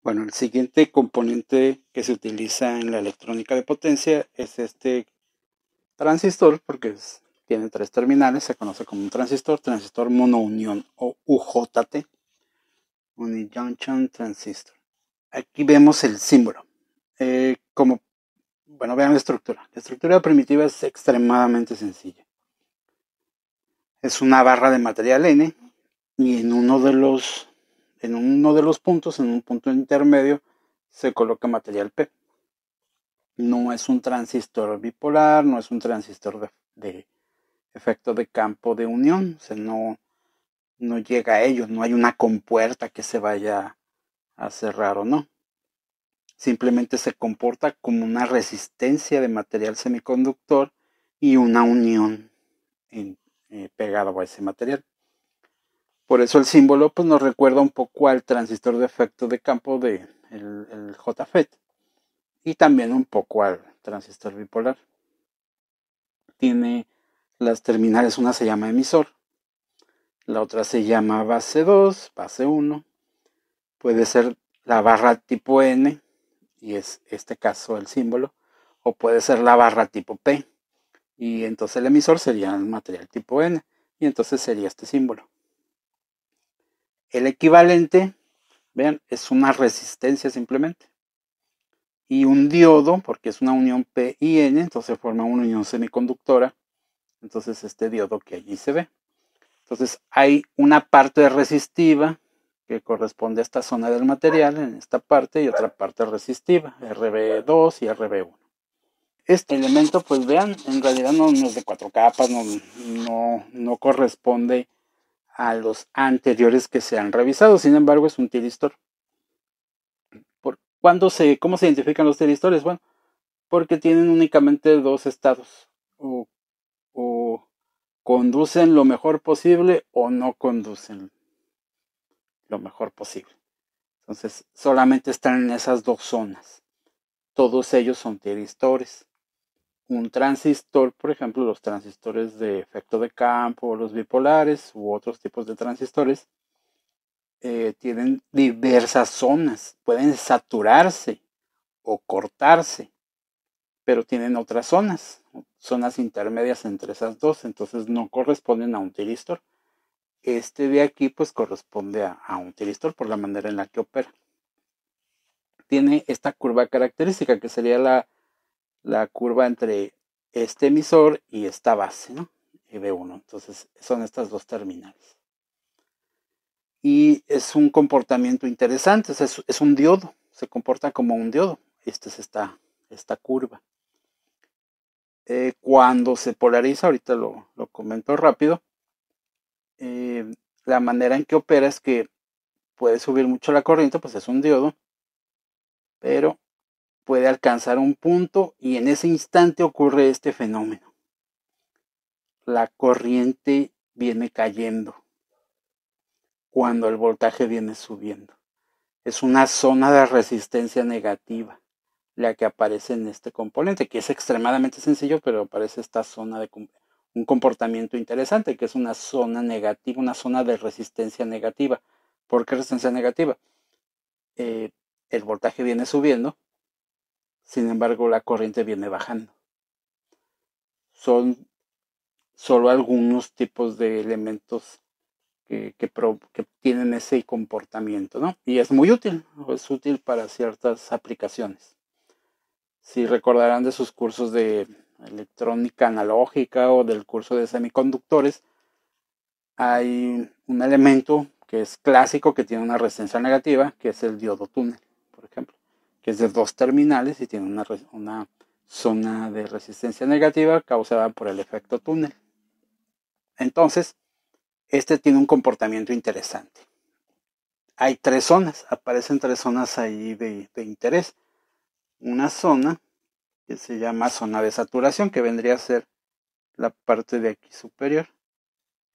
Bueno, el siguiente componente que se utiliza en la electrónica de potencia es este transistor, porque tiene tres terminales, se conoce como un transistor monounión o UJT, Unijunction Transistor. Aquí vemos el símbolo. Vean la estructura. La estructura primitiva es extremadamente sencilla. Es una barra de material N y en uno de los puntos, en un punto intermedio, se coloca material P. No es un transistor bipolar, no es un transistor de efecto de campo de unión, o sea, no llega a ello, no hay una compuerta que se vaya a cerrar o no. Simplemente se comporta como una resistencia de material semiconductor y una unión pegado a ese material. Por eso el símbolo pues, nos recuerda un poco al transistor de efecto de campo de el JFET y también un poco al transistor bipolar. Tiene las terminales, una se llama emisor, la otra se llama base 2, base 1, puede ser la barra tipo N, y es este caso el símbolo, o puede ser la barra tipo P, y entonces el emisor sería el material tipo N, y entonces sería este símbolo. El equivalente, vean, es una resistencia simplemente, y un diodo, porque es una unión P y N, entonces forma una unión semiconductora, entonces este diodo que allí se ve. Entonces hay una parte resistiva que corresponde a esta zona del material en esta parte y otra parte resistiva, RB2 y RB1. Este elemento, pues vean, en realidad no es de cuatro capas, no corresponde a los anteriores que se han revisado, sin embargo es un tiristor. ¿Cómo se identifican los tiristores? Bueno, porque tienen únicamente dos estados, o conducen lo mejor posible o no conducen lo mejor posible. Entonces, solamente están en esas dos zonas. Todos ellos son tiristores. Un transistor, por ejemplo, los transistores de efecto de campo, los bipolares u otros tipos de transistores, tienen diversas zonas. Pueden saturarse o cortarse, pero tienen otras zonas intermedias entre esas dos, entonces no corresponden a un tiristor. Este de aquí pues corresponde a un tiristor por la manera en la que opera. Tiene esta curva característica que sería la curva entre este emisor y esta base, ¿no? EB1. Entonces son estas dos terminales. Y es un comportamiento interesante, es un diodo, se comporta como un diodo. Esta es esta curva. Cuando se polariza, ahorita lo comento rápido, la manera en que opera es que puede subir mucho la corriente, pues es un diodo, pero puede alcanzar un punto y en ese instante ocurre este fenómeno. La corriente viene cayendo cuando el voltaje viene subiendo. Es una zona de resistencia negativa la que aparece en este componente, que es extremadamente sencillo, pero aparece esta zona de un comportamiento interesante, que es una zona negativa, una zona de resistencia negativa. ¿Por qué resistencia negativa? El voltaje viene subiendo, sin embargo la corriente viene bajando. Son solo algunos tipos de elementos que tienen ese comportamiento, ¿no? Y es muy útil, es útil para ciertas aplicaciones. Si recordarán de sus cursos de electrónica analógica o del curso de semiconductores, hay un elemento que es clásico, que tiene una resistencia negativa, que es el diodo túnel, por ejemplo, que es de dos terminales y tiene una zona de resistencia negativa causada por el efecto túnel. Entonces, este tiene un comportamiento interesante. Hay tres zonas, aparecen tres zonas ahí de interés. Una zona que se llama zona de saturación, que vendría a ser la parte de aquí superior.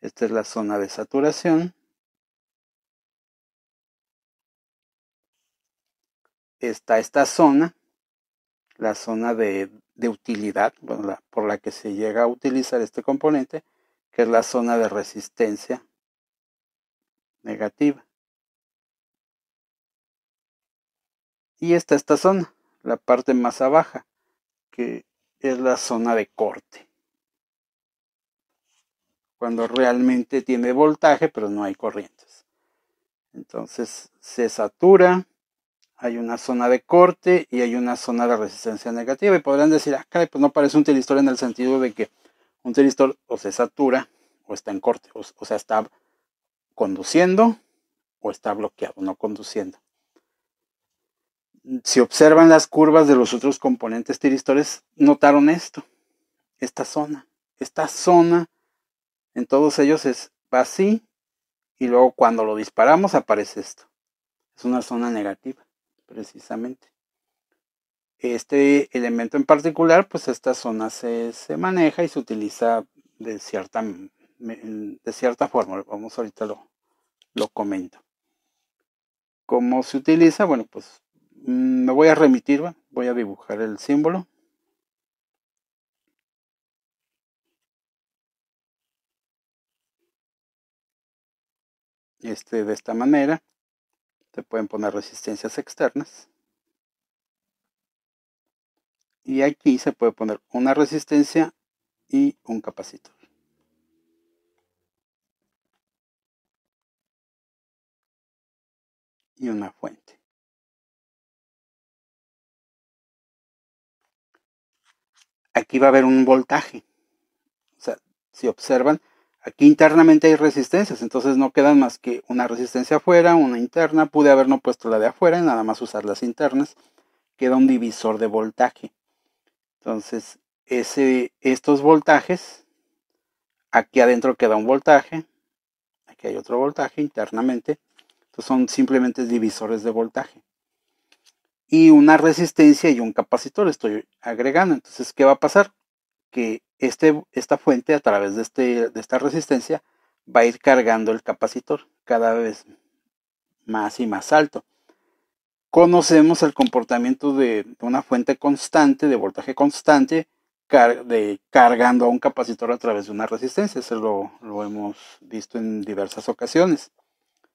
Esta es la zona de saturación. Está esta zona, la zona de utilidad, bueno, por la que se llega a utilizar este componente, que es la zona de resistencia negativa. Y está esta zona, la parte más abajo, que es la zona de corte. Cuando realmente tiene voltaje, pero no hay corrientes. Entonces se satura, hay una zona de corte y hay una zona de resistencia negativa. Y podrán decir, caray, pues no parece un tiristor en el sentido de que un tiristor o se satura o está en corte, o sea, está conduciendo o está bloqueado, no conduciendo. Si observan las curvas de los otros componentes tiristores, notaron esto, esta zona. Esta zona en todos ellos va así y luego cuando lo disparamos aparece esto. Es una zona negativa, precisamente. Este elemento en particular, pues esta zona se maneja y se utiliza de cierta forma. Vamos, ahorita lo comento. ¿Cómo se utiliza? Bueno, pues me voy a remitir, voy a dibujar el símbolo. De esta manera se pueden poner resistencias externas. Y aquí se puede poner una resistencia y un capacitor. Y una fuente. Aquí va a haber un voltaje. O sea, si observan, aquí internamente hay resistencias, entonces no quedan más que una resistencia afuera, una interna. Pude haber no puesto la de afuera y nada más usar las internas. Queda un divisor de voltaje. Entonces, estos voltajes, aquí adentro queda un voltaje, aquí hay otro voltaje internamente. Entonces son simplemente divisores de voltaje. Y una resistencia y un capacitor estoy agregando. Entonces, ¿qué va a pasar? Que esta fuente, a través de esta resistencia, va a ir cargando el capacitor cada vez más y más alto. Conocemos el comportamiento de una fuente constante, de voltaje constante, cargando a un capacitor a través de una resistencia. Eso lo hemos visto en diversas ocasiones.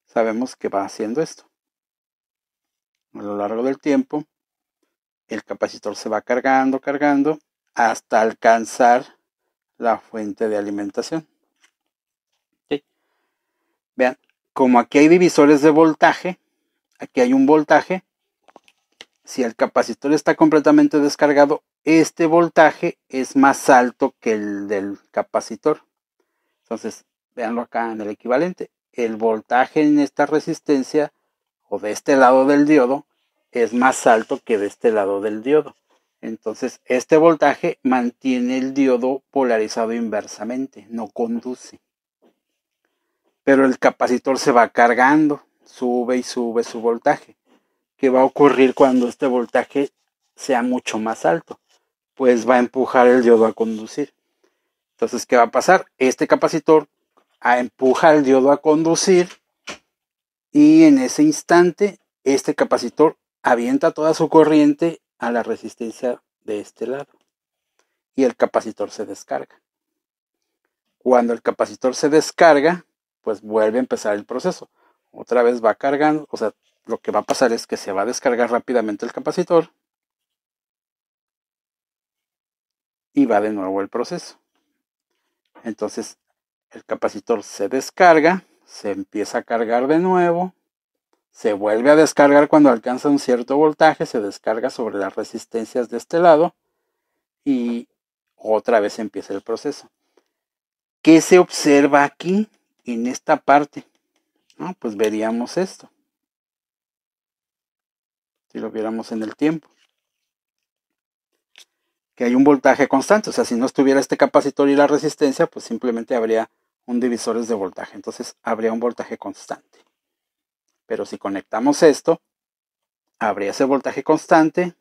Sabemos que va haciendo esto. A lo largo del tiempo, el capacitor se va cargando, hasta alcanzar la fuente de alimentación. ¿Sí? Vean, como aquí hay divisores de voltaje, aquí hay un voltaje. Si el capacitor está completamente descargado, este voltaje es más alto que el del capacitor. Entonces, véanlo acá en el equivalente. El voltaje en esta resistencia o de este lado del diodo es más alto que de este lado del diodo. Entonces, este voltaje mantiene el diodo polarizado inversamente, no conduce. Pero el capacitor se va cargando, sube y sube su voltaje. ¿Qué va a ocurrir cuando este voltaje sea mucho más alto? Pues va a empujar el diodo a conducir. Entonces, ¿qué va a pasar? Este capacitor empuja el diodo a conducir y en ese instante este capacitor avienta toda su corriente a la resistencia de este lado y el capacitor se descarga. Cuando el capacitor se descarga, pues vuelve a empezar el proceso. Otra vez va cargando, o sea, lo que va a pasar es que se va a descargar rápidamente el capacitor y va de nuevo el proceso. Entonces el capacitor se descarga, se empieza a cargar de nuevo, se vuelve a descargar cuando alcanza un cierto voltaje, se descarga sobre las resistencias de este lado y otra vez empieza el proceso. ¿Qué se observa aquí en esta parte? ¿No? Pues veríamos esto. Si lo viéramos en el tiempo. Que hay un voltaje constante. O sea, si no estuviera este capacitor y la resistencia, pues simplemente habría un divisores de voltaje. Entonces habría un voltaje constante. Pero si conectamos esto, habría ese voltaje constante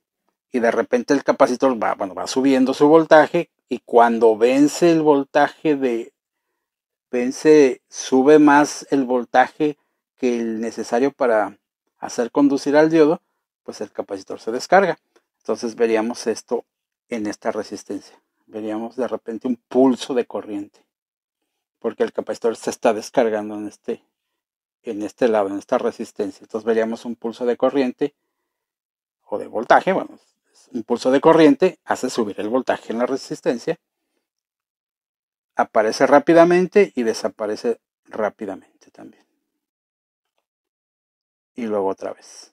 y de repente el capacitor va subiendo su voltaje y cuando vence el voltaje sube más el voltaje que el necesario para hacer conducir al diodo, pues el capacitor se descarga. Entonces veríamos esto en esta resistencia. Veríamos de repente un pulso de corriente, porque el capacitor se está descargando en este lado, en esta resistencia. Entonces veríamos un pulso de corriente o de voltaje, bueno, un pulso de corriente hace subir el voltaje en la resistencia, aparece rápidamente y desaparece rápidamente también. Y luego otra vez.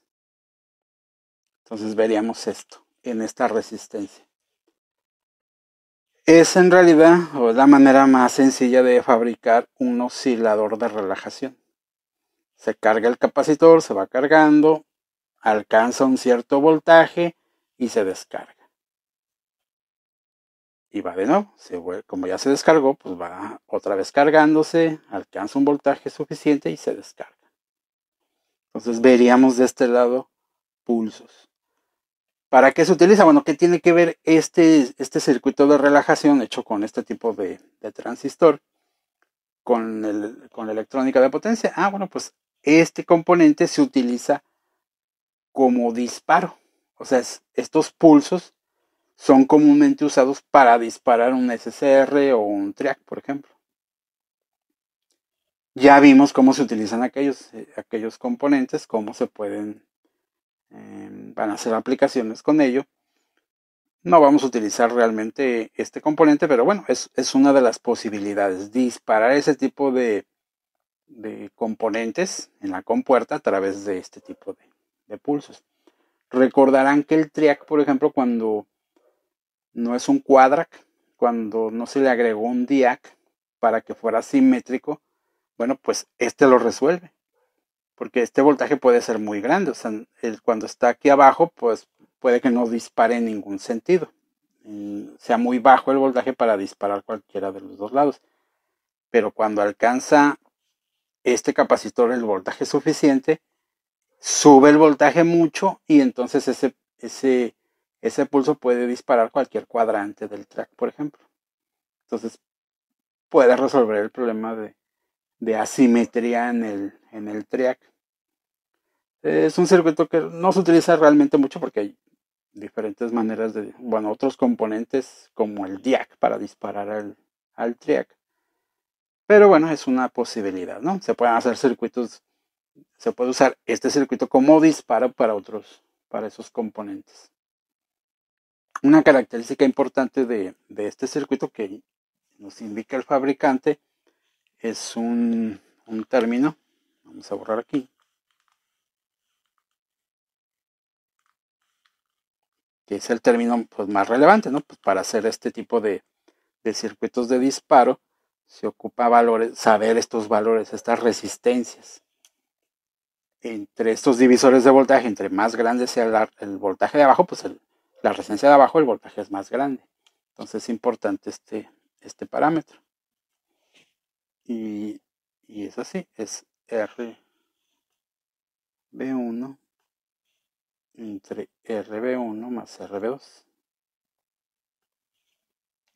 Entonces veríamos esto en esta resistencia. Es en realidad la manera más sencilla de fabricar un oscilador de relajación. Se carga el capacitor, se va cargando, alcanza un cierto voltaje y se descarga. Y va de nuevo, como ya se descargó, pues va otra vez cargándose, alcanza un voltaje suficiente y se descarga. Entonces veríamos de este lado pulsos. ¿Para qué se utiliza? Bueno, ¿qué tiene que ver este circuito de relajación hecho con este tipo de transistor con la electrónica de potencia? Bueno, pues este componente se utiliza como disparo. O sea, estos pulsos son comúnmente usados para disparar un SSR o un TRIAC, por ejemplo. Ya vimos cómo se utilizan aquellos componentes, cómo se pueden, van a hacer aplicaciones con ello. No vamos a utilizar realmente este componente, pero bueno, es una de las posibilidades, disparar ese tipo de componentes en la compuerta a través de este tipo de pulsos. Recordarán que el TRIAC, por ejemplo, cuando no es un quadrac, cuando no se le agregó un DIAC para que fuera simétrico, bueno, pues este lo resuelve, porque este voltaje puede ser muy grande, o sea, cuando está aquí abajo, pues puede que no dispare en ningún sentido, sea muy bajo el voltaje para disparar cualquiera de los dos lados, pero cuando alcanza este capacitor el voltaje suficiente, sube el voltaje mucho y entonces ese pulso puede disparar cualquier cuadrante del track, por ejemplo. Entonces puede resolver el problema de asimetría en el triac. Es un circuito que no se utiliza realmente mucho porque hay diferentes maneras otros componentes como el DIAC para disparar al triac. Pero bueno, es una posibilidad, ¿no? Se pueden hacer circuitos, se puede usar este circuito como disparo para esos componentes. Una característica importante de este circuito que nos indica el fabricante es un término, vamos a borrar aquí, que es el término pues, más relevante, ¿no? Pues para hacer este tipo de circuitos de disparo se ocupa saber estos valores, estas resistencias. Entre estos divisores de voltaje, entre más grande sea el voltaje de abajo, pues la resistencia de abajo, el voltaje es más grande. Entonces es importante este parámetro. Y es así, es RB1 entre RB1 más RB2.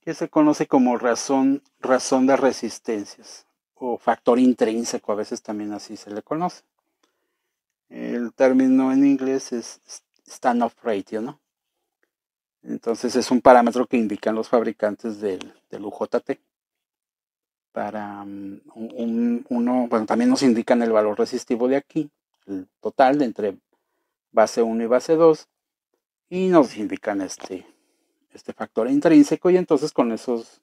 Que se conoce como razón de resistencias o factor intrínseco, a veces también así se le conoce. El término en inglés es standoff ratio, ¿no? Entonces es un parámetro que indican los fabricantes del UJT. Para bueno, también nos indican el valor resistivo de aquí, el total de entre base 1 y base 2, y nos indican este factor intrínseco, y entonces con esos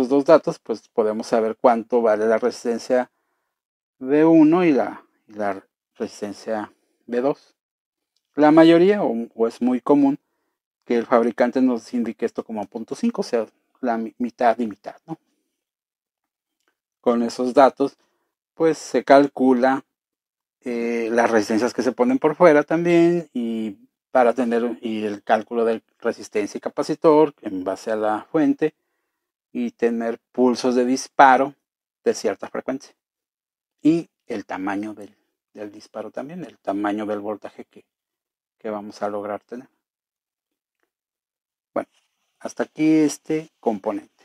dos datos pues podemos saber cuánto vale la resistencia B1 y la resistencia B2. La mayoría o es muy común que el fabricante nos indique esto como 0.5, o sea, la mitad y mitad, ¿no? Con esos datos pues se calcula las resistencias que se ponen por fuera también, y para tener el cálculo de resistencia y capacitor en base a la fuente, y tener pulsos de disparo de cierta frecuencia y el tamaño del disparo también, el tamaño del voltaje que vamos a lograr tener. Bueno, hasta aquí este componente.